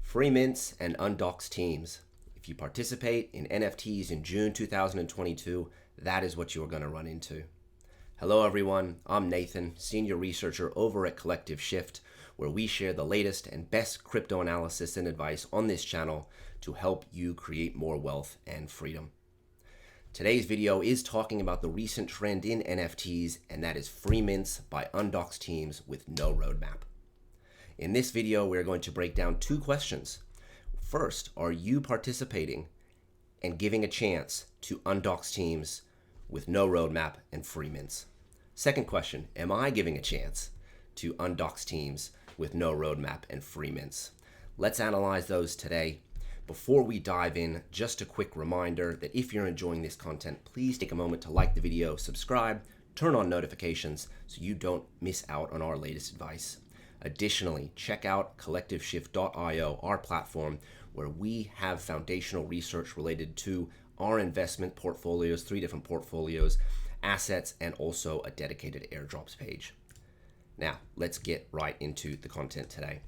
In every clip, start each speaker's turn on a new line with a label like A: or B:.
A: Free mints and undoxed teams. If you participate in NFTs in June 2022, that is what you are going to run into. Hello everyone, I'm Nathan, Senior Researcher over at CollectiveShift, where we share the latest and best crypto analysis and advice on this channel to help you create more wealth and freedom. Today's video is talking about the recent trend in NFTs, and that is free mints by undoxed teams with no roadmap. In this video, we're going to break down two questions. First, are you participating and giving a chance to undoxed teams with no roadmap and free mints? Second question, am I giving a chance to undoxed teams with no roadmap and free mints? Let's analyze those today. Before we dive in, just a quick reminder that if you're enjoying this content, please take a moment to like the video, subscribe, turn on notifications so you don't miss out on our latest advice. Additionally, check out CollectiveShift.io, our platform, where we have foundational research related to our investment portfolios, 3 different portfolios, assets, and also a dedicated airdrops page. Now, let's get right into the content today.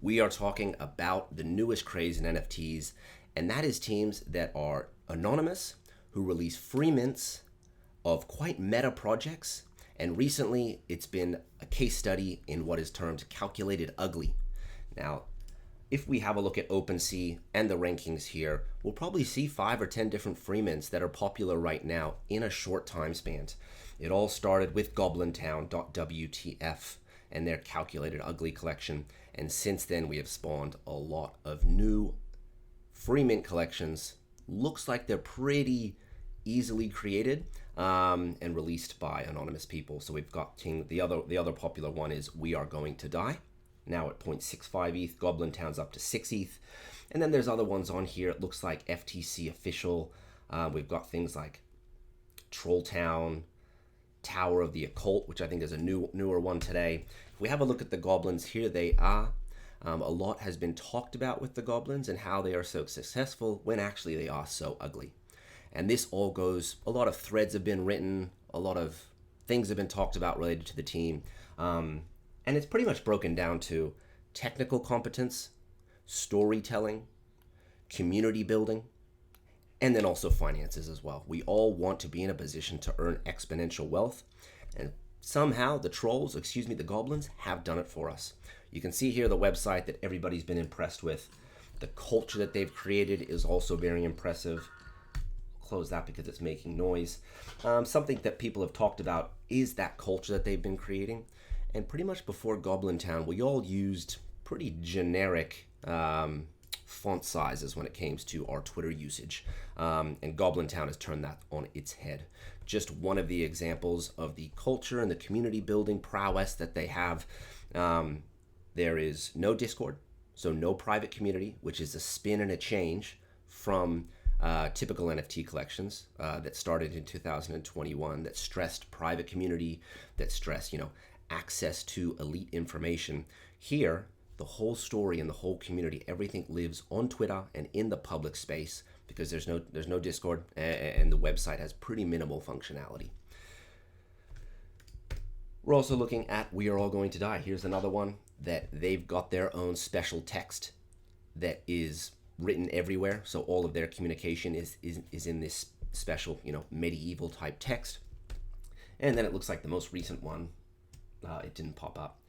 A: We are talking about the newest craze in NFTs, and that is teams that are anonymous, who release free mints of quite meta projects. And recently, it's been a case study in what is termed calculated ugly. Now, if we have a look at OpenSea and the rankings here, we'll probably see 5 or 10 different free mints that are popular right now in a short time span. It all started with GoblinTown.wtf and their calculated ugly collection. And since then, we have spawned a lot of new free mint collections. Looks like they're pretty easily created and released by anonymous people. So we've got the other popular one is We Are Going to Die, now at 0.65 ETH. GoblinTown's up to 6 ETH. And then there's other ones on here. It looks like FTC official. We've got things like Trolltown, Tower of the Occult, which I think is a newer one today. If we have a look at the goblins, here they are. A lot has been talked about with the goblins and how they are so successful when actually they are so ugly. And this all goes, a lot of threads have been written, a lot of things have been talked about related to the team. And it's pretty much broken down to technical competence, storytelling, community building, and then also finances as well. We all want to be in a position to earn exponential wealth. And somehow the goblins have done it for us. You can see here the website that everybody's been impressed with. The culture that they've created is also very impressive. Close that because it's making noise. Something that people have talked about is that culture that they've been creating. And pretty much before GoblinTown, we all used pretty generic font sizes when it came to our Twitter usage. And GoblinTown has turned that on its head. Just one of the examples of the culture and the community building prowess that they have. There is no Discord, so no private community, which is a spin and a change from typical NFT collections that started in 2021 that stressed private community, that stressed, access to elite information. Here, the whole story and the whole community, everything lives on Twitter and in the public space because there's no Discord and the website has pretty minimal functionality. We're also looking at We Are All Going to Die. Here's another one that they've got their own special text that is written everywhere, so all of their communication is in this special, medieval type text. And then it looks like the most recent one, it didn't pop up.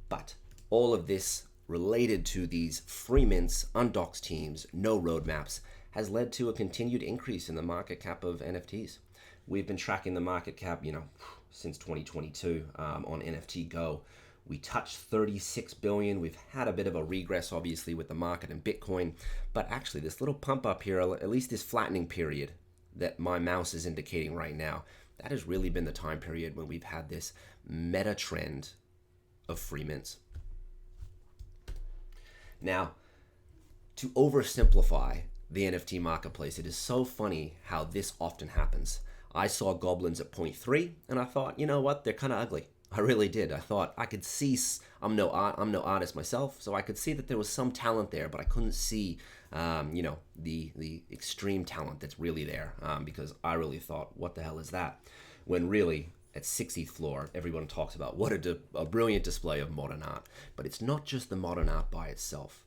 A: But all of this related to these free mints, undoxed teams, no roadmaps, has led to a continued increase in the market cap of NFTs. We've been tracking the market cap, since 2022 on NFT Go. We touched 36 billion. We've had a bit of a regress, obviously, with the market and Bitcoin. But actually, this little pump up here, at least this flattening period that my mouse is indicating right now, that has really been the time period when we've had this meta trend of free mints. Now, to oversimplify the NFT marketplace, it is so funny how this often happens. I saw goblins at 0.3, and I thought, you know what, they're kind of ugly. I really did. I thought I could see, I'm no artist myself, so I could see that there was some talent there, but I couldn't see, the extreme talent that's really there, because I really thought, what the hell is that? When really, at 60th floor, everyone talks about what a brilliant display of modern art. But it's not just the modern art by itself.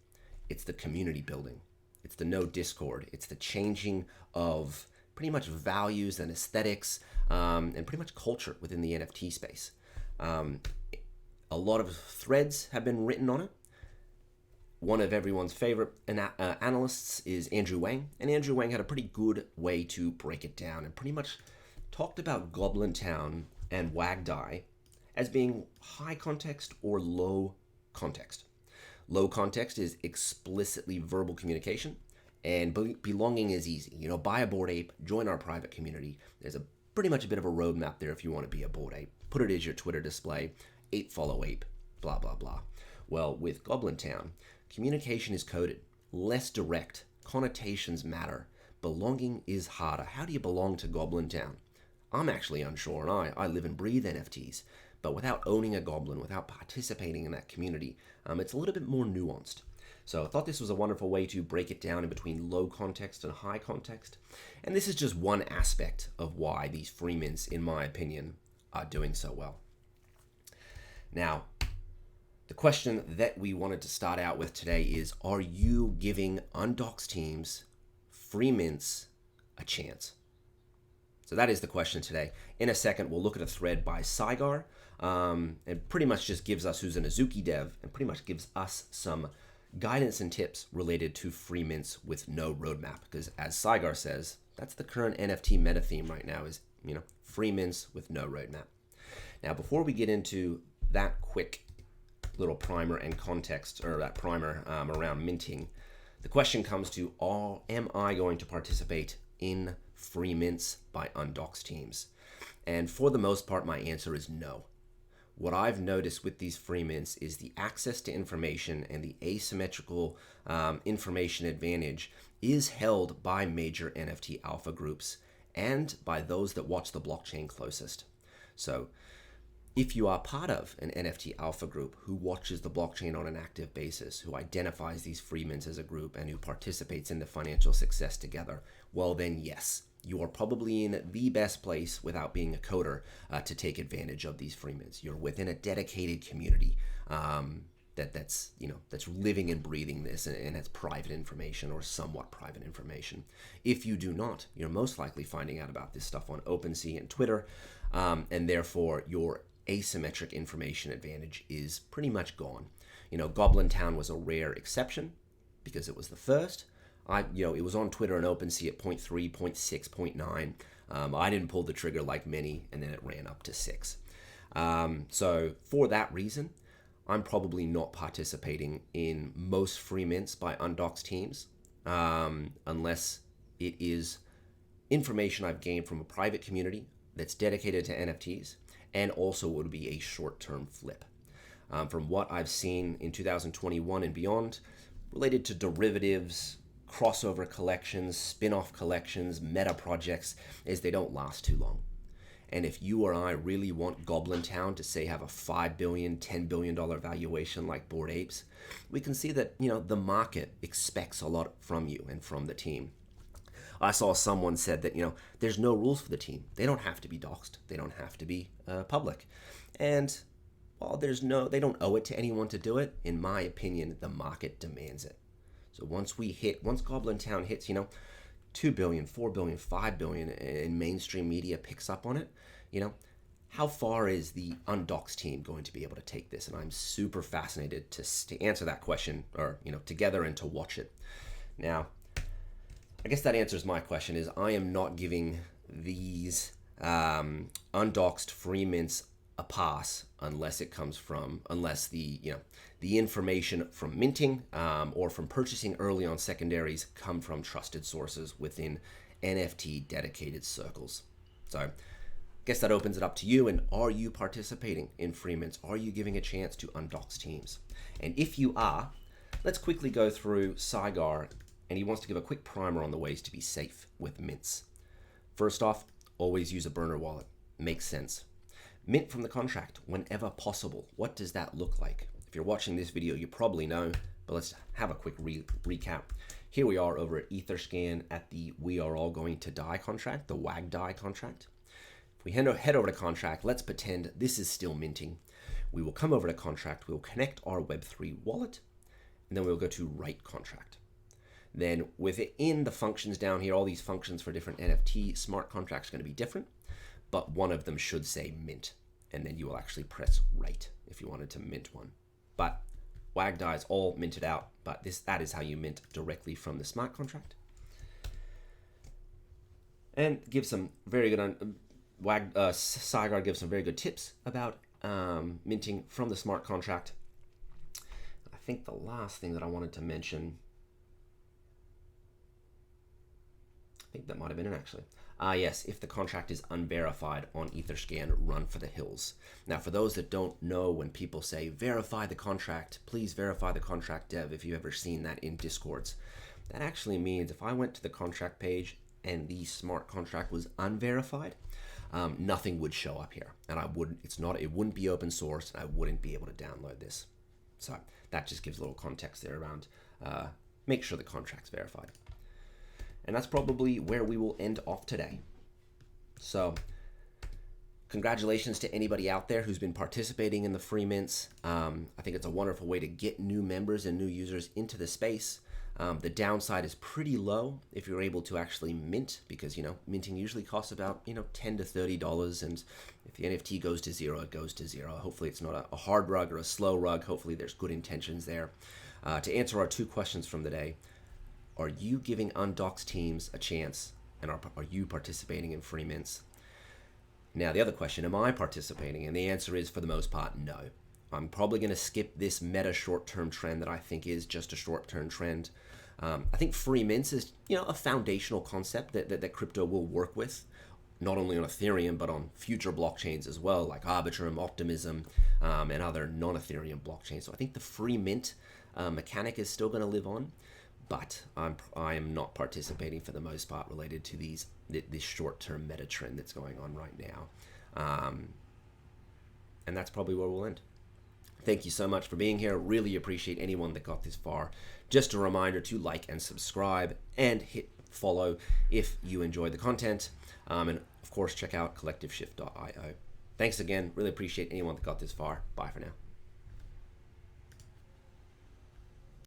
A: It's the community building. It's the no discord. It's the changing of pretty much values and aesthetics and pretty much culture within the NFT space. A lot of threads have been written on it. One of everyone's favorite analysts is Andrew Wang, and Andrew Wang had a pretty good way to break it down and pretty much talked about GoblinTown and WAGDAI as being high context or low context. Low context is explicitly verbal communication, and belonging is easy. You know, buy a Bored Ape, join our private community. There's pretty much a bit of a roadmap there if you want to be a Bored Ape. Put it as your Twitter display, ape follow ape, blah, blah, blah. Well, with GoblinTown, communication is coded, less direct, connotations matter, belonging is harder. How do you belong to GoblinTown? I'm actually unsure, and I live and breathe NFTs, but without owning a goblin, without participating in that community, it's a little bit more nuanced. So I thought this was a wonderful way to break it down in between low context and high context. And this is just one aspect of why these free mints, in my opinion, are doing so well. Now, the question that we wanted to start out with today is, are you giving Undoxxed teams, free mints, a chance? So that is the question today. In a second, we'll look at a thread by Saigar, and pretty much just gives us, who's an Azuki dev, and pretty much gives us some guidance and tips related to free mints with no roadmap. Because as Saigar says, that's the current NFT meta theme right now is, free mints with no roadmap. Now, before we get into that quick little primer and context, or that primer around minting, the question comes to, am I going to participate in free mints by Undoxxed teams? And for the most part, my answer is no. What I've noticed with these free mints is the access to information and the asymmetrical information advantage is held by major NFT alpha groups and by those that watch the blockchain closest. So if you are part of an NFT alpha group who watches the blockchain on an active basis, who identifies these free mints as a group, and who participates in the financial success together, well then yes, you are probably in the best place without being a coder to take advantage of these free mints. You're within a dedicated community that's living and breathing this, and it's private information or somewhat private information. If you do not, you're most likely finding out about this stuff on OpenSea and Twitter, and therefore your asymmetric information advantage is pretty much gone. GoblinTown was a rare exception because it was the first. It was on Twitter and OpenSea at 0.3, 0.6, 0.9. I didn't pull the trigger like many, and then it ran up to 6. So for that reason, I'm probably not participating in most free mints by Undoxxed teams, unless it is information I've gained from a private community that's dedicated to NFTs, and also would be a short-term flip. From what I've seen in 2021 and beyond, related to derivatives, crossover collections, spin-off collections, meta projects, is they don't last too long. And if you or I really want GoblinTown to, say, have a $5 billion, $10 billion valuation like Bored Apes, we can see that, the market expects a lot from you and from the team. I saw someone said that, there's no rules for the team. They don't have to be doxed. They don't have to be public. And while they don't owe it to anyone to do it, in my opinion, the market demands it. So once GoblinTown hits, 2 billion, 4 billion, 5 billion, and mainstream media picks up on it, how far is the Undoxxed team going to be able to take this? And I'm super fascinated to answer that question, or, together, and to watch it. Now, I guess that answers my question. Is I am not giving these Undoxxed free mints a pass unless the information from minting or from purchasing early on secondaries come from trusted sources within NFT dedicated circles. So I guess that opens it up to you. And are you participating in free mints? Are you giving a chance to Undoxxed teams? And if you are, let's quickly go through Saigar, and he wants to give a quick primer on the ways to be safe with mints. First off, always use a burner wallet. Makes sense. Mint from the contract whenever possible. What does that look like? If you're watching this video, you probably know, but let's have a quick recap. Here we are over at Etherscan at the We Are All Going to Die contract, the WAGDAI contract. If we head over to contract, let's pretend this is still minting. We will come over to contract, we will connect our Web3 wallet, and then we'll go to write contract. Then within the functions down here, all these functions for different NFT smart contracts are going to be different, but one of them should say mint, and then you will actually press write if you wanted to mint one. But WagDai is all minted out, but that is how you mint directly from the smart contract. And give some very good Saigar gives some very good tips about minting from the smart contract. I think the last thing that I wanted to mention, I think that might have been it actually. Yes, if the contract is unverified on Etherscan, run for the hills. Now, for those that don't know, when people say verify the contract, please verify the contract, dev, if you've ever seen that in Discords, that actually means if I went to the contract page and the smart contract was unverified, nothing would show up here, and it wouldn't be open source, and I wouldn't be able to download this. So that just gives a little context there around make sure the contract's verified. And that's probably where we will end off today. So congratulations to anybody out there who's been participating in the free mints. I think it's a wonderful way to get new members and new users into the space. The downside is pretty low if you're able to actually mint, because minting usually costs about $10 to $30, and if the NFT goes to zero, it goes to zero. Hopefully it's not a hard rug or a slow rug. Hopefully there's good intentions there. To answer our two questions from the day, are you giving Undoxxed teams a chance, and are you participating in free mints? Now the other question, am I participating? And the answer is, for the most part, no. I'm probably going to skip this meta short-term trend that I think is just a short-term trend. I think free mints is a foundational concept that crypto will work with, not only on Ethereum, but on future blockchains as well, like Arbitrum, Optimism, and other non-Ethereum blockchains. So I think the free mint mechanic is still going to live on, but I am not participating for the most part related to this short-term meta trend that's going on right now. And that's probably where we'll end. Thank you so much for being here. Really appreciate anyone that got this far. Just a reminder to like and subscribe and hit follow if you enjoyed the content. And of course, check out CollectiveShift.io. Thanks again. Really appreciate anyone that got this far. Bye for now.